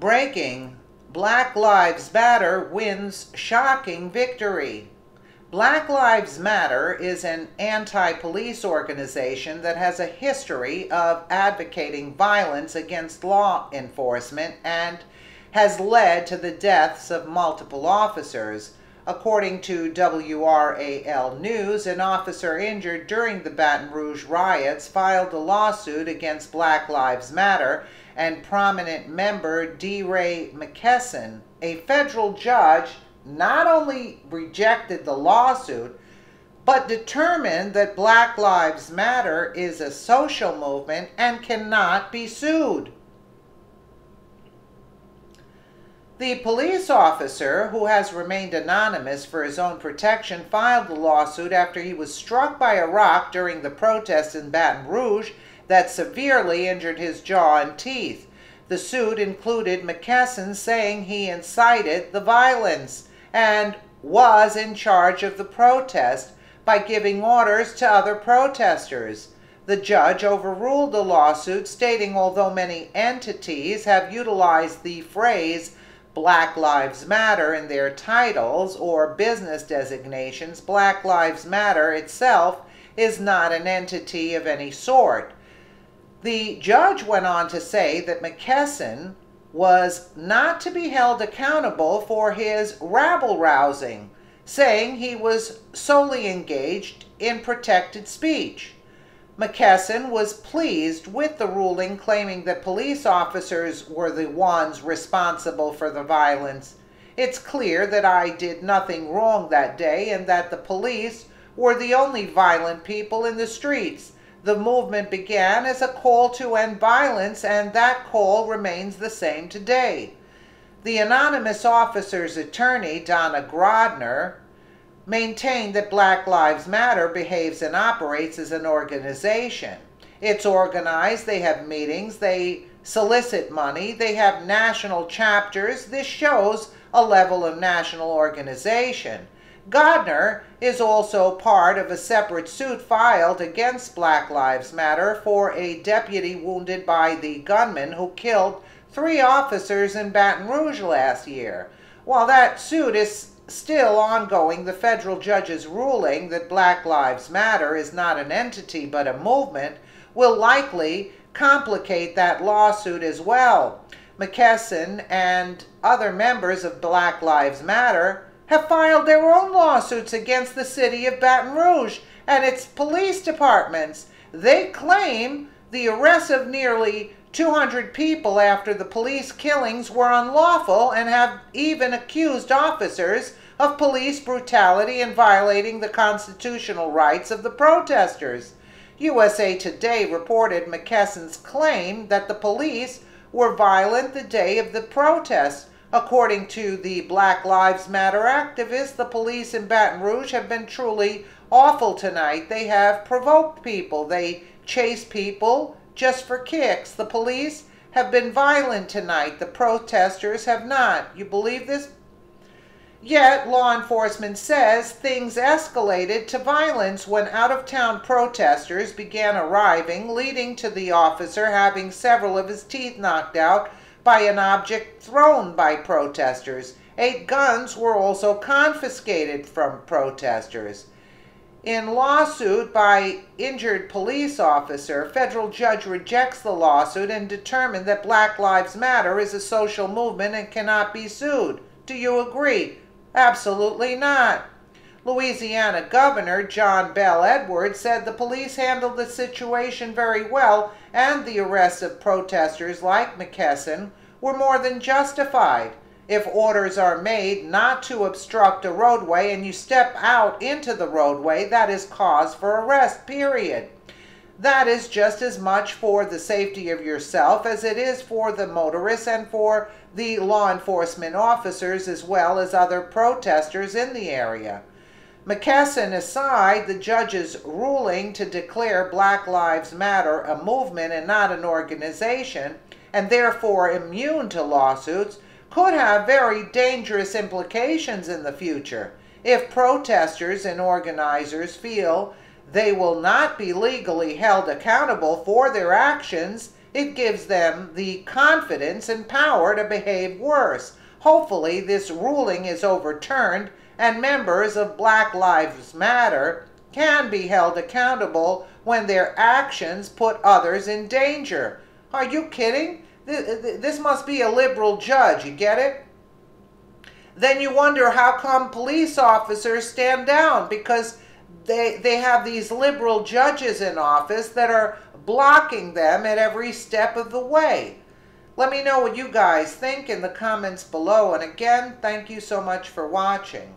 Breaking: Black Lives Matter wins shocking victory. Black Lives Matter is an anti-police organization that has a history of advocating violence against law enforcement and has led to the deaths of multiple officers. According to WRAL News, an officer injured during the Baton Rouge riots filed a lawsuit against Black Lives Matter and prominent member DeRay McKesson. A federal judge not only rejected the lawsuit, but determined that Black Lives Matter is a social movement and cannot be sued. The police officer, who has remained anonymous for his own protection, filed the lawsuit after he was struck by a rock during the protest in Baton Rouge that severely injured his jaw and teeth. The suit included McKesson saying he incited the violence and was in charge of the protest by giving orders to other protesters. The judge overruled the lawsuit, stating although many entities have utilized the phrase Black Lives Matter in their titles or business designations, Black Lives Matter itself is not an entity of any sort. The judge went on to say that McKesson was not to be held accountable for his rabble-rousing, saying he was solely engaged in protected speech. McKesson was pleased with the ruling, claiming that police officers were the ones responsible for the violence. It's clear that I did nothing wrong that day and that the police were the only violent people in the streets. The movement began as a call to end violence, and that call remains the same today. The anonymous officer's attorney, Donna Grodner, maintained that Black Lives Matter behaves and operates as an organization. It's organized, they have meetings, they solicit money, they have national chapters. This shows a level of national organization. Gardner is also part of a separate suit filed against Black Lives Matter for a deputy wounded by the gunman who killed 3 officers in Baton Rouge last year. While that suit is still ongoing, the federal judge's ruling that Black Lives Matter is not an entity but a movement will likely complicate that lawsuit as well. McKesson and other members of Black Lives Matter have filed their own lawsuits against the city of Baton Rouge and its police departments. They claim the arrest of nearly 200 people after the police killings were unlawful and have even accused officers of police brutality and violating the constitutional rights of the protesters. USA Today reported McKesson's claim that the police were violent the day of the protest. According to the Black Lives Matter activists, the police in Baton Rouge have been truly awful tonight. They have provoked people. They chase people just for kicks. The police have been violent tonight. The protesters have not. You believe this? Yet, law enforcement says things escalated to violence when out-of-town protesters began arriving, leading to the officer having several of his teeth knocked out by an object thrown by protesters. 8 guns were also confiscated from protesters. In lawsuit by injured police officer, federal judge rejects the lawsuit and determined that Black Lives Matter is a social movement and cannot be sued. Do you agree? Absolutely not. Louisiana Governor John Bel Edwards said the police handled the situation very well and the arrests of protesters like McKesson were more than justified. If orders are made not to obstruct a roadway and you step out into the roadway, that is cause for arrest, period. That is just as much for the safety of yourself as it is for the motorists and for the law enforcement officers as well as other protesters in the area. McKesson aside, the judge's ruling to declare Black Lives Matter a movement and not an organization, and therefore immune to lawsuits, could have very dangerous implications in the future. If protesters and organizers feel they will not be legally held accountable for their actions, It gives them the confidence and power to behave worse. Hopefully, this ruling is overturned and members of Black Lives Matter can be held accountable when their actions put others in danger. Are you kidding? This must be a liberal judge, you get it? Then you wonder how come police officers stand down, because they have these liberal judges in office that are blocking them at every step of the way. Let me know what you guys think in the comments below, and again, thank you so much for watching.